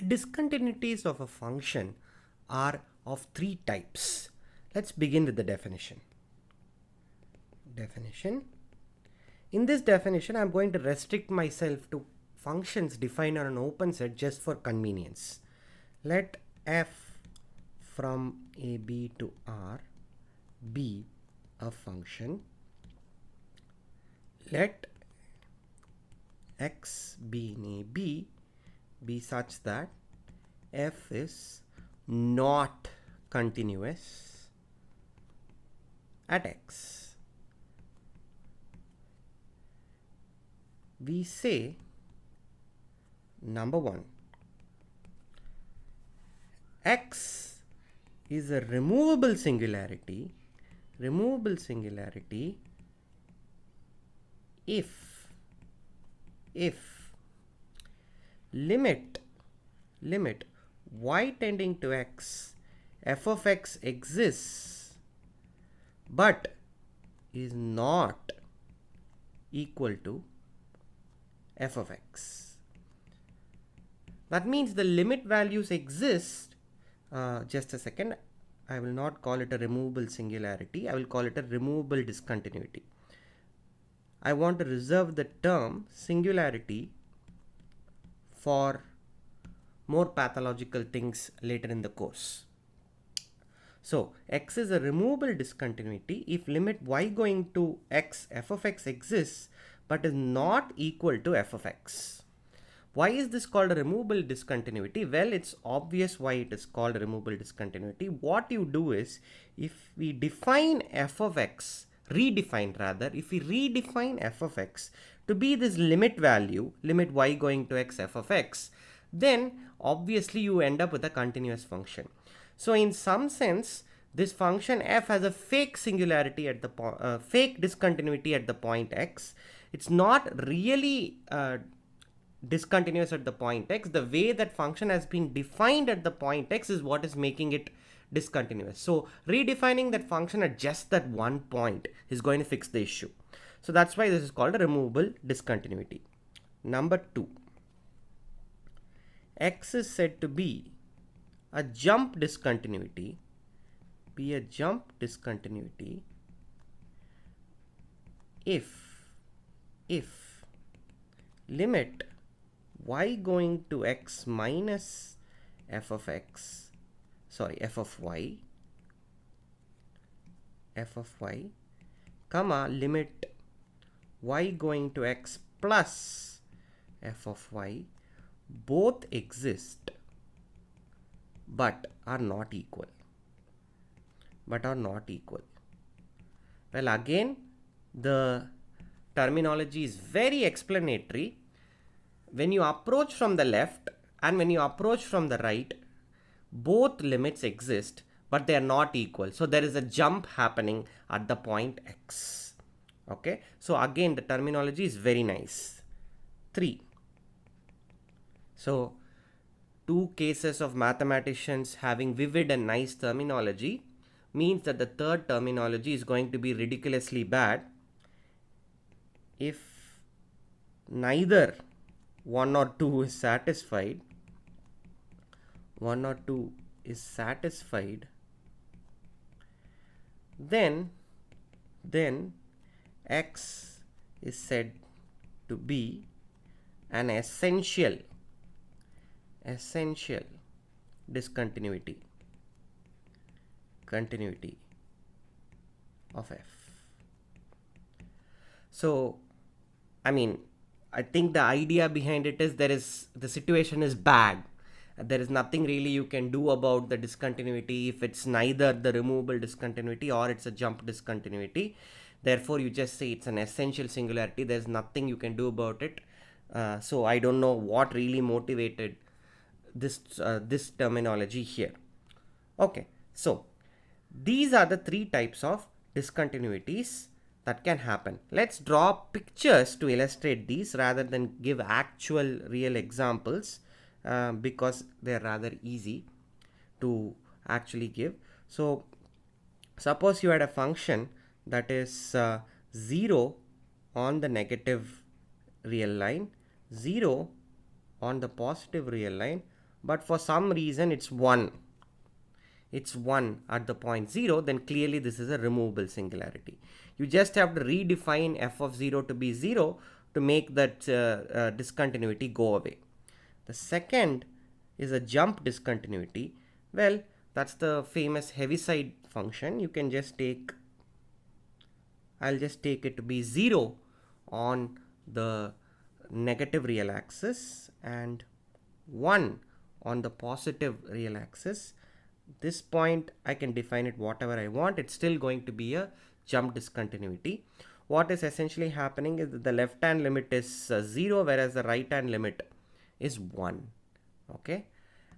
discontinuities of a function are of three types. Let's begin with the definition. In this definition, I'm going to restrict myself to functions defined on an open set just for convenience. Let f from a b to r be a function. Let x be in a b be such that f is not continuous at x. We say, number one, x is a removable singularity if limit y tending to x, f of x exists but is not equal to f of x. That means the limit values exist. Just a second, I will not call it a removable singularity, I will call it a removable discontinuity. I want to reserve the term singularity for more pathological things later in the course. So x is a removable discontinuity if limit y going to x, f of x exists but is not equal to f of x. Why is this called a removable discontinuity? Well, it's obvious why it is called a removable discontinuity. What you do is, if we define f of x, if we redefine f of x to be this limit value, limit y going to x, f of x, then obviously you end up with a continuous function. So in some sense, this function f has a fake singularity at the fake discontinuity at the point x. It's not really discontinuous at the point x. The way that function has been defined at the point x is what is making it discontinuous. So redefining that function at just that one point is going to fix the issue. So that's why this is called a removable discontinuity. Number two, x is said to be a jump discontinuity, if limit y going to x minus f of y, comma, limit y going to x plus f of y both exist but are not equal. Well, again, the terminology is very explanatory. When you approach from the left and when you approach from the right, both limits exist but they are not equal. So there is a jump happening at the point x. Okay, so again the terminology is very nice. 3. So two cases of mathematicians having vivid and nice terminology means that the third terminology is going to be ridiculously bad. If neither 1 or 2 is satisfied, then x is said to be an essential discontinuity of f. So I mean, I think the idea behind it is the situation is bad. There is nothing really you can do about the discontinuity if it's neither the removable discontinuity or it's a jump discontinuity. Therefore, you just say it's an essential singularity. There's nothing you can do about it. So I don't know what really motivated this terminology here. Okay, so these are the three types of discontinuities that can happen. Let's draw pictures to illustrate these rather than give actual real examples because they're rather easy to actually give. So suppose you had a function that is 0 on the negative real line, 0 on the positive real line, but for some reason it's 1. It's 1 at the point 0, then clearly this is a removable singularity. You just have to redefine f of 0 to be 0 to make that discontinuity go away. The second is a jump discontinuity. Well, that's the famous Heaviside function. You can just take, I'll just take it to be 0 on the negative real axis and 1 on the positive real axis. This point I can define it whatever I want. It's still going to be a jump discontinuity. What is essentially happening is that the left hand limit is 0, whereas the right hand limit is 1. Okay,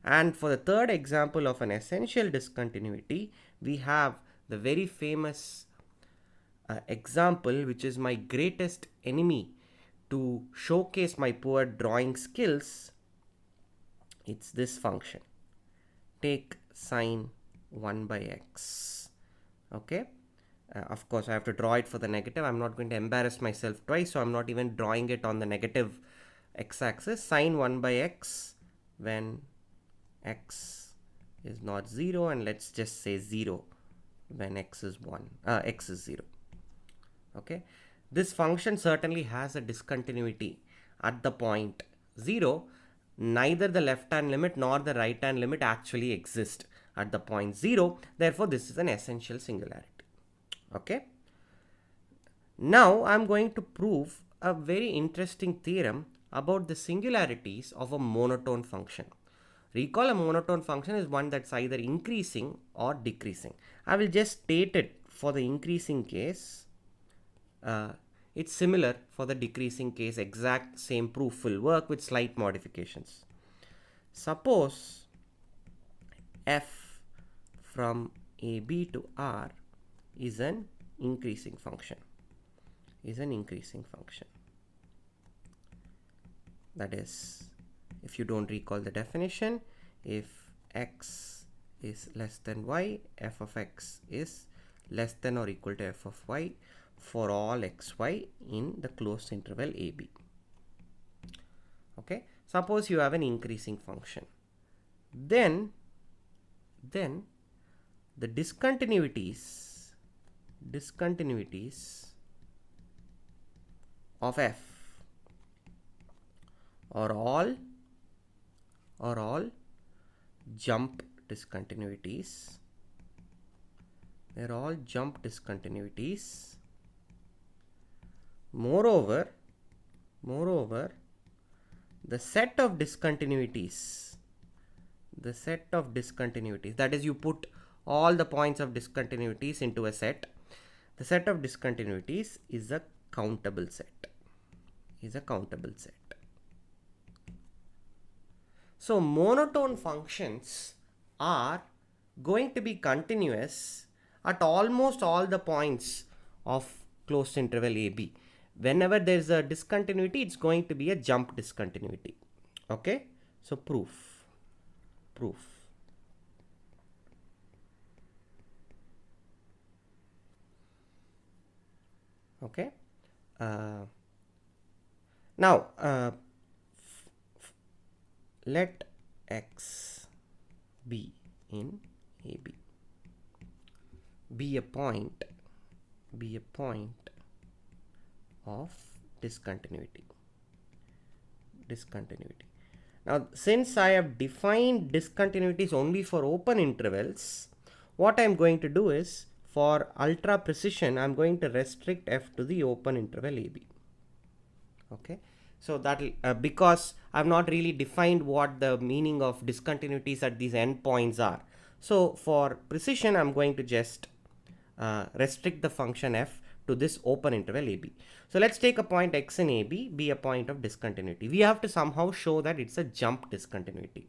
and for the third example of an essential discontinuity, we have the very famous example, which is my greatest enemy to showcase my poor drawing skills. It's this function. Take sine 1 by x. Okay, of course I have to draw it for the negative. I'm not going to embarrass myself twice, so I'm not even drawing it on the negative x-axis. Sine 1 by x when x is not 0, and let's just say 0 when x is 0. Okay, this function certainly has a discontinuity at the point 0. Neither the left hand limit nor the right hand limit actually exist at the point 0. Therefore, this is an essential singularity. Okay, now I'm going to prove a very interesting theorem about the singularities of a monotone function. Recall, a monotone function is one that's either increasing or decreasing. I will just state it for the increasing case. It's similar for the decreasing case. Exact same proof will work with slight modifications. Suppose f from AB to R is an increasing function. That is, if you don't recall the definition, if x is less than y, f of x is less than or equal to f of y for all xy in the closed interval AB. Okay, suppose you have an increasing function. Then the discontinuities of f are all jump discontinuities. They're all jump discontinuities. Moreover, the set of discontinuities, that is, you put all the points of discontinuities into a set. The set of discontinuities is a countable set. So monotone functions are going to be continuous at almost all the points of closed interval AB. Whenever there is a discontinuity, it's going to be a jump discontinuity. Okay, so proof. Okay, now let x be in AB, be a point of discontinuity. Now, since I have defined discontinuities only for open intervals, what I am going to do is, for ultra precision, I am going to restrict f to the open interval AB. Okay, so that because I have not really defined what the meaning of discontinuities at these endpoints are. So for precision, I am going to just restrict the function f to this open interval AB. So let's take a point x in AB be a point of discontinuity. We have to somehow show that it's a jump discontinuity.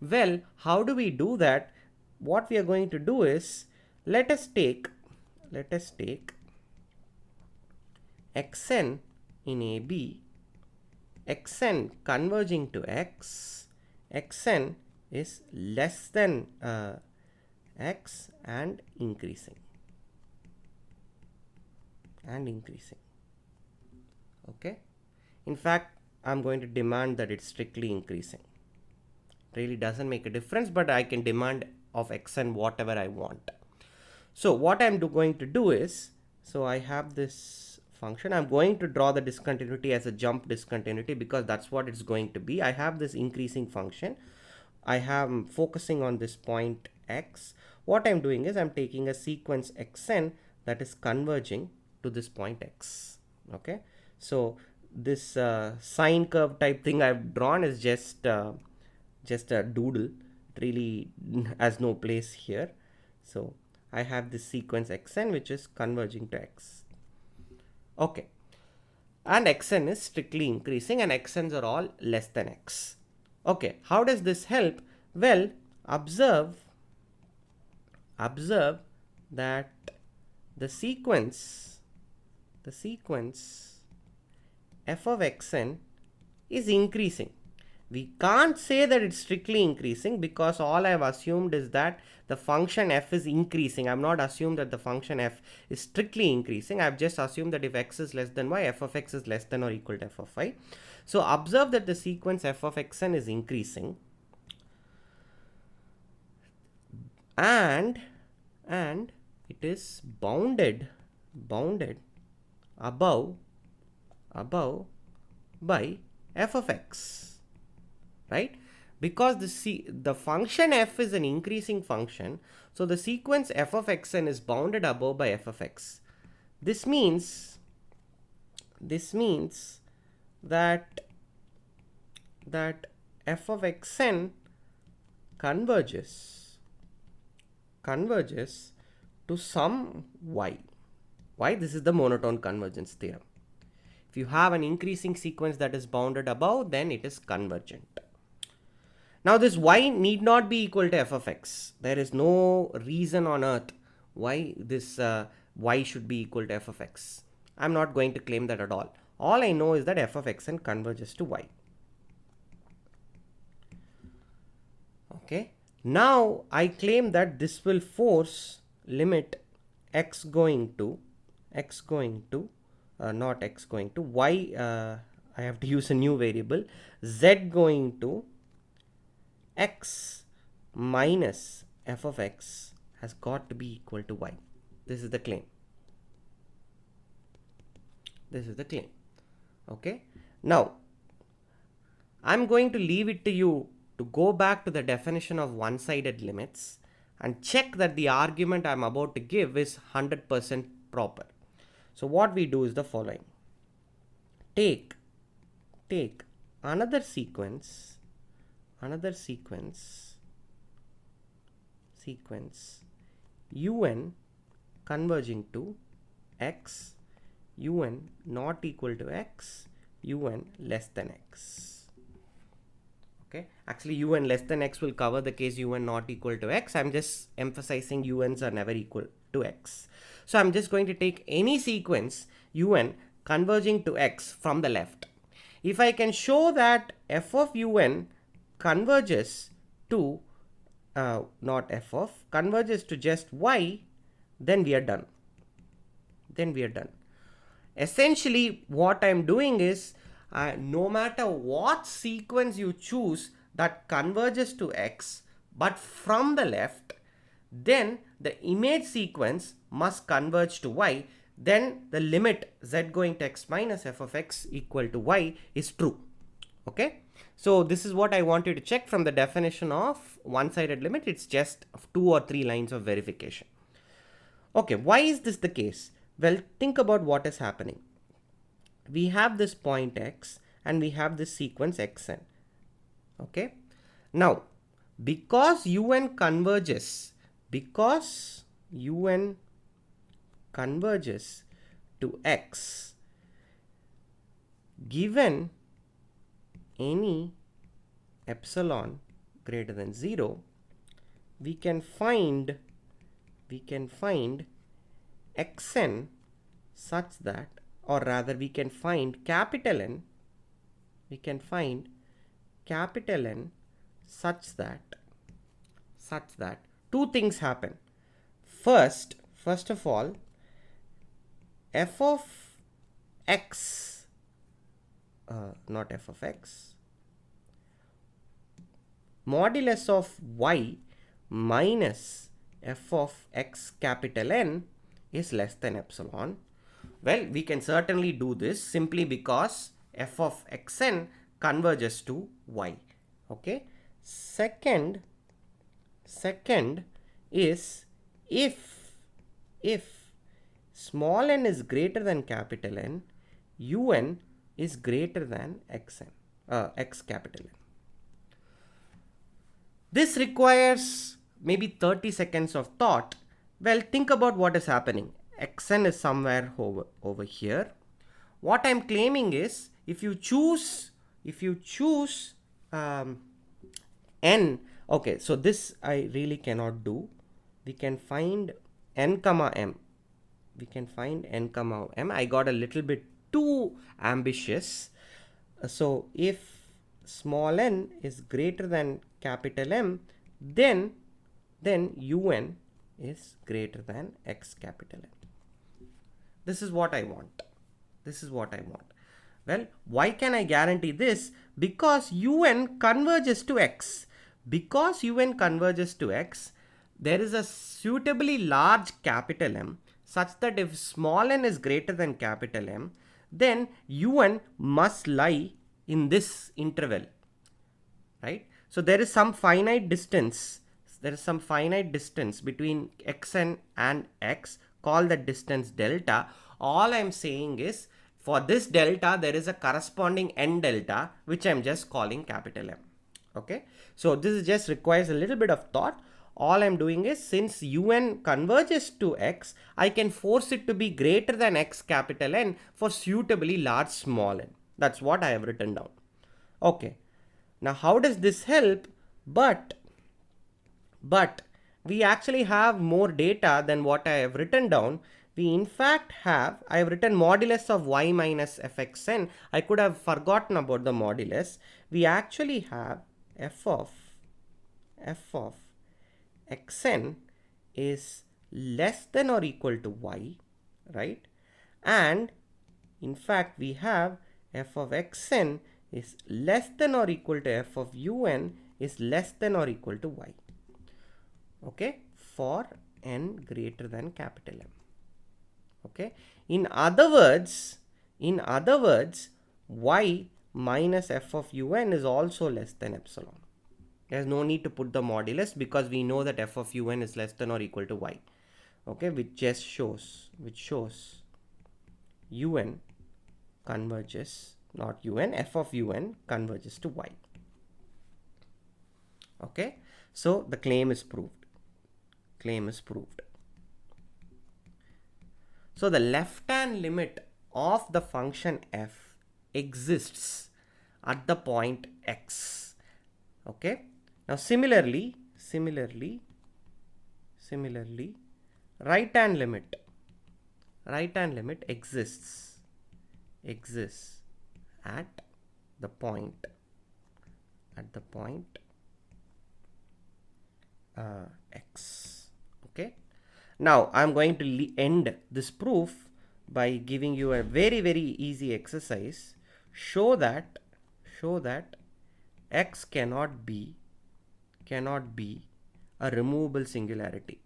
Well, how do we do that? What we are going to do is, let us take xn in AB, xn converging to x, xn is less than x and increasing. Okay, in fact, I'm going to demand that it's strictly increasing. Really doesn't make a difference, but I can demand of xn whatever I want. So what I'm going to do is, so I have this function. I'm going to draw the discontinuity as a jump discontinuity because that's what it's going to be. I have this increasing function. I am focusing on this point x. What I'm doing is I'm taking a sequence xn that is converging to this point x. Okay, so this sine curve type thing I've drawn is just a doodle. It really has no place here. So I have this sequence xn which is converging to x. Okay, and xn is strictly increasing and xn's are all less than x. Okay, how does this help? Well, observe that the sequence f of xn is increasing. We can't say that it's strictly increasing because all I've assumed is that the function f is increasing. I've not assumed that the function f is strictly increasing. I've just assumed that if x is less than y, f of x is less than or equal to f of y. So observe that the sequence f of xn is increasing and it is bounded above by f of x, right? Because the function f is an increasing function, so the sequence f of xn is bounded above by f of x. This means that f of xn converges to some y. Why? This is the monotone convergence theorem. If you have an increasing sequence that is bounded above, then it is convergent. Now this y need not be equal to f of x. There is no reason on earth why this y should be equal to f of x. I'm not going to claim that at all. All I know is that f of xn converges to y. Okay. Now I claim that this will force limit x going to not x going to y. I have to use a new variable, z going to x minus f of x has got to be equal to y. This is the claim. Okay. Now I'm going to leave it to you to go back to the definition of one-sided limits and check that the argument I'm about to give is 100% proper. So what we do is the following. Take another sequence un converging to x, un not equal to x, un less than x. Okay, actually un less than x will cover the case un not equal to x. I'm just emphasizing uns are never equal to x. So I'm just going to take any sequence un converging to x from the left. If I can show that f of un converges to converges to just y, then we are done. Essentially what I'm doing is no matter what sequence you choose that converges to x but from the left, then the image sequence must converge to y. Then the limit z going to x minus f of x equal to y is true. Okay, so this is what I wanted to check from the definition of one-sided limit. It's just 2 or 3 lines of verification. Okay, why is this the case? Well, think about what is happening. We have this point x and we have this sequence xn. Okay, now because un converges to x, given any epsilon greater than 0, we can find xn such that, or rather we can find capital N such that two things happen. First of all, f of x, not f of x, modulus of y minus f of x capital N is less than epsilon. Well, we can certainly do this simply because f of xn converges to y. Okay. Second is if small n is greater than capital N, un is greater than x capital N. This requires maybe 30 seconds of thought. Well, think about what is happening. Xn is somewhere over here. What I'm claiming is if you choose n, okay, so this I really cannot do. We can find n comma m. We can find n comma m. I got a little bit too ambitious. So if small n is greater than capital M, then un is greater than x capital N. This is what I want. This is what I want. Well, why can I guarantee this? Because un converges to x. Because un converges to x, there is a suitably large capital M such that if small n is greater than capital M, then un must lie in this interval, right? So there is some finite distance. There is some finite distance between xn and x. Call that distance delta. All I'm saying is for this delta, there is a corresponding n delta, which I'm just calling capital M. Okay. So this just requires a little bit of thought. All I'm doing is since un converges to x, I can force it to be greater than x capital N for suitably large small n. That's what I have written down. Okay. Now how does this help? But we actually have more data than what I have written down. We in fact have, I have written modulus of y minus fxn. I could have forgotten about the modulus. We actually have f of xn is less than or equal to y, right? And in fact we have f of xn is less than or equal to f of un is less than or equal to y. Okay, for n greater than capital M. Okay, in other words, y minus f of un is also less than epsilon. There's no need to put the modulus because we know that f of un is less than or equal to y. Okay, which shows un converges, not un, f of un converges to y. Okay, so the claim is proved. So the left-hand limit of the function f exists at the point x. Okay. Now similarly, right-hand limit exists at the point x. Okay. Now I'm going to end this proof by giving you a very easy exercise. Show that x cannot be a removable singularity.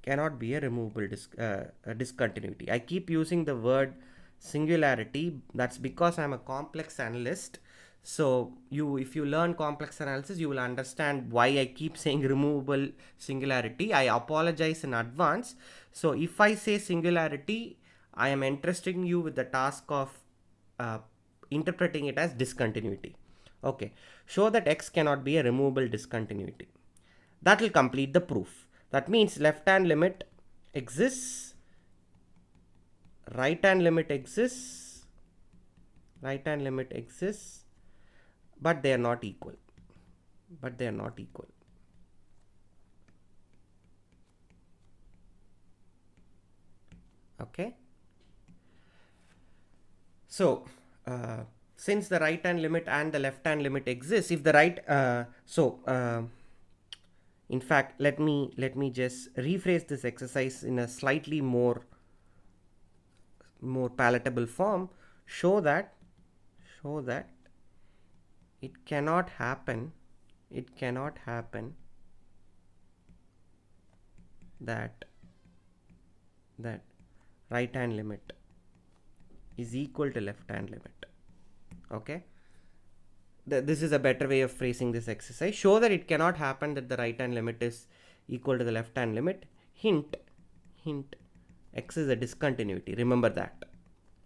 Cannot be a removable discontinuity. I keep using the word singularity. That's because I'm a complex analyst. So if you learn complex analysis, you will understand why I keep saying removable singularity. I apologize in advance. So if I say singularity, I am entrusting you with the task of interpreting it as discontinuity. Okay. Show that x cannot be a removable discontinuity. That will complete the proof. That means left-hand limit exists, right-hand limit exists, but they are not equal. Okay. So since the right hand limit and the left hand limit exists, if the right in fact let me just rephrase this exercise in a slightly more palatable form. Show that it cannot happen that right hand limit is equal to left hand limit. Okay, this is a better way of phrasing this exercise. Show that it cannot happen that the right hand limit is equal to the left hand limit. Hint, x is a discontinuity. Remember that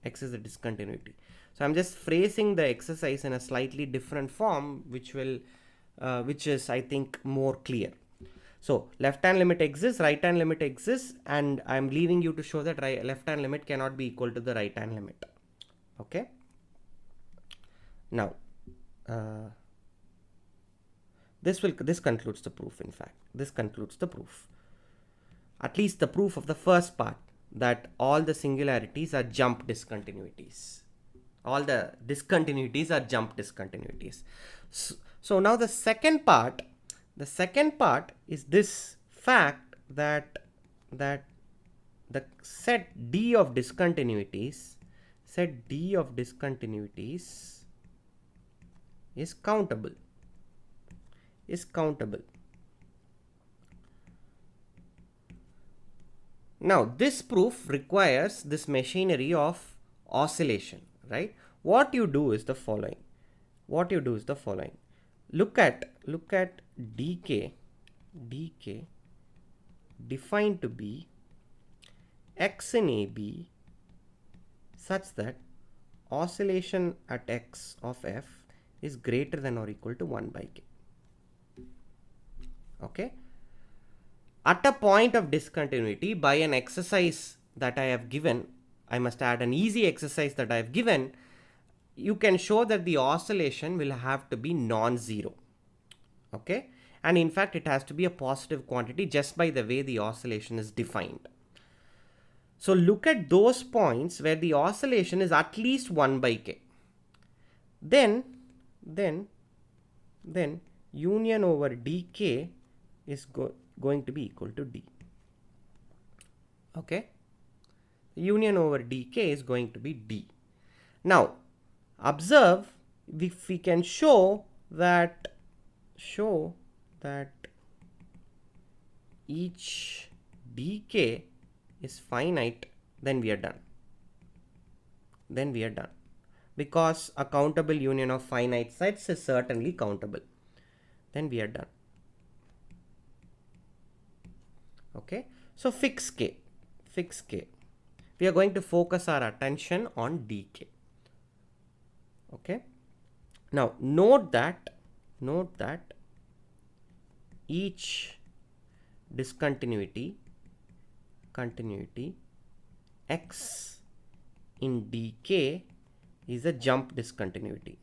x is a discontinuity. So I'm just phrasing the exercise in a slightly different form, which is, I think, more clear. So left hand limit exists, right hand limit exists, and I'm leaving you to show that left hand limit cannot be equal to the right hand limit. Okay. Now, this concludes the proof. In fact, this concludes the proof. At least the proof of the first part, that all the singularities are jump discontinuities. All the discontinuities are jump discontinuities. So now the second part is this fact that the set D of discontinuities is countable. Now this proof requires this machinery of oscillation, right? What you do is the following. Look at dk defined to be x in AB such that oscillation at x of f is greater than or equal to 1 by k. Okay. At a point of discontinuity, by an exercise that I have given, I must add an easy exercise that I have given, you can show that the oscillation will have to be non-zero. Okay, and in fact it has to be a positive quantity just by the way the oscillation is defined. So look at those points where the oscillation is at least 1 by k. Then union over dk is going to be equal to d. Okay, union over dk is going to be d. Now observe, if we can show that each dk is finite, then we are done. Because a countable union of finite sets is certainly countable. Then we are done. Okay, so fix k. We are going to focus our attention on dk. Okay, now note that each discontinuity x in dk is a jump discontinuity.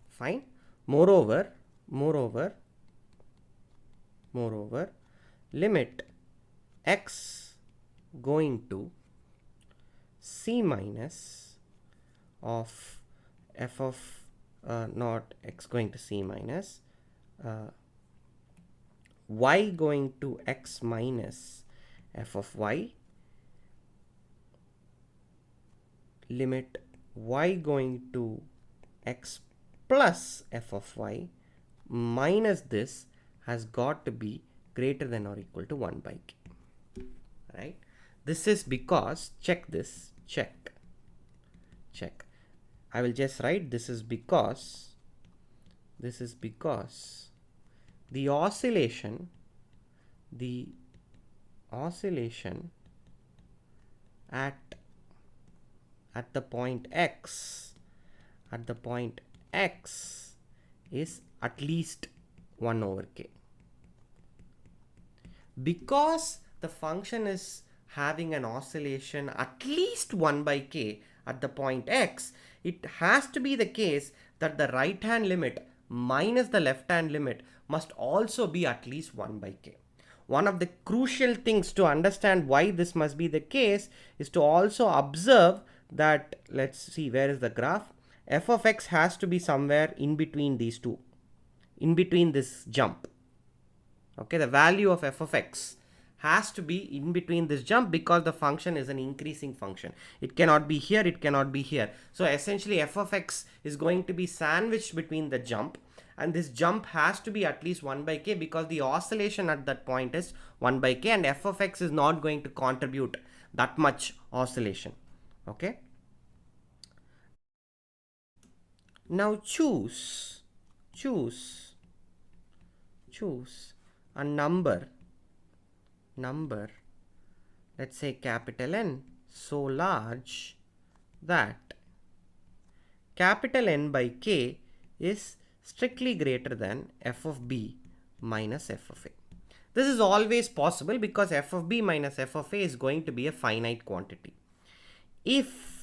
Fine. Moreover, limit x going to c minus of f of not x going to c minus y going to x minus f of y, limit y going to x plus f of y minus this has got to be greater than or equal to 1 by k. Right? This is because, check this, check. I will just write this is because the oscillation at the point x is at least 1 over k. Because the function is having an oscillation at least 1 by k at the point x, it has to be the case that the right hand limit minus the left hand limit must also be at least 1 by k. One of the crucial things to understand why this must be the case is to also observe that, let's see, where is the graph? F of x has to be somewhere in between these two, in between this jump. Okay, the value of f of x has to be in between this jump because the function is an increasing function. It cannot be here, it cannot be here. So essentially f of x is going to be sandwiched between the jump, and this jump has to be at least 1 by k because the oscillation at that point is 1 by k, and f of x is not going to contribute that much oscillation. Okay. Now choose a number, let's say capital N, so large that capital N by k is strictly greater than f of b minus f of a. This is always possible because f of b minus f of a is going to be a finite quantity. If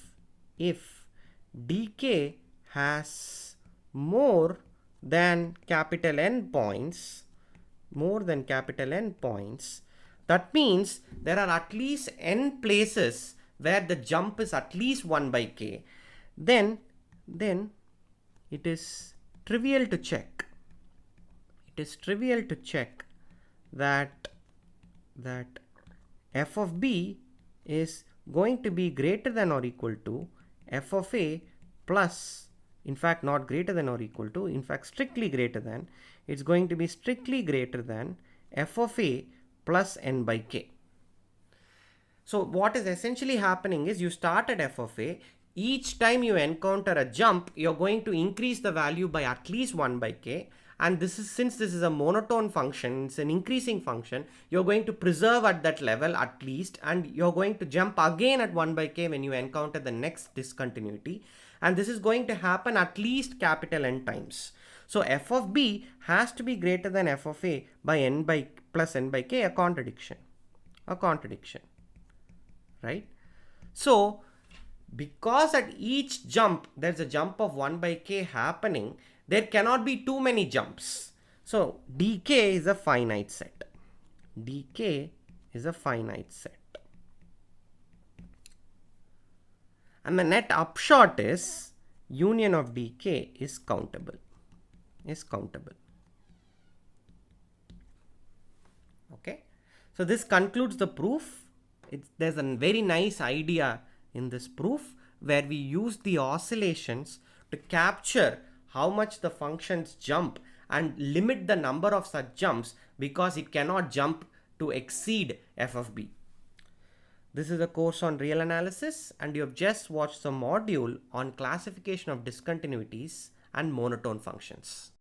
dk has more than capital N points, that means there are at least n places where the jump is at least 1 by k, then it is trivial to check. That f of b is going to be greater than or equal to f of a plus, in fact not greater than or equal to, in fact strictly greater than, it's going to be strictly greater than f of a plus n by k. So what is essentially happening is you start at f of a, each time you encounter a jump, you're going to increase the value by at least 1 by k, and this is, since this is a monotone function, it's an increasing function, you're going to preserve at that level at least, and you're going to jump again at 1 by k when you encounter the next discontinuity, and this is going to happen at least capital N times. So f of b has to be greater than f of a by n by plus n by k, a contradiction, right? So because at each jump there's a jump of 1 by k happening, there cannot be too many jumps. So dk is a finite set. And the net upshot is union of dk is countable. Okay. So this concludes the proof. There's a very nice idea in this proof where we use the oscillations to capture how much the functions jump and limit the number of such jumps because it cannot jump to exceed f of b. This is a course on real analysis, and you have just watched the module on classification of discontinuities and monotone functions.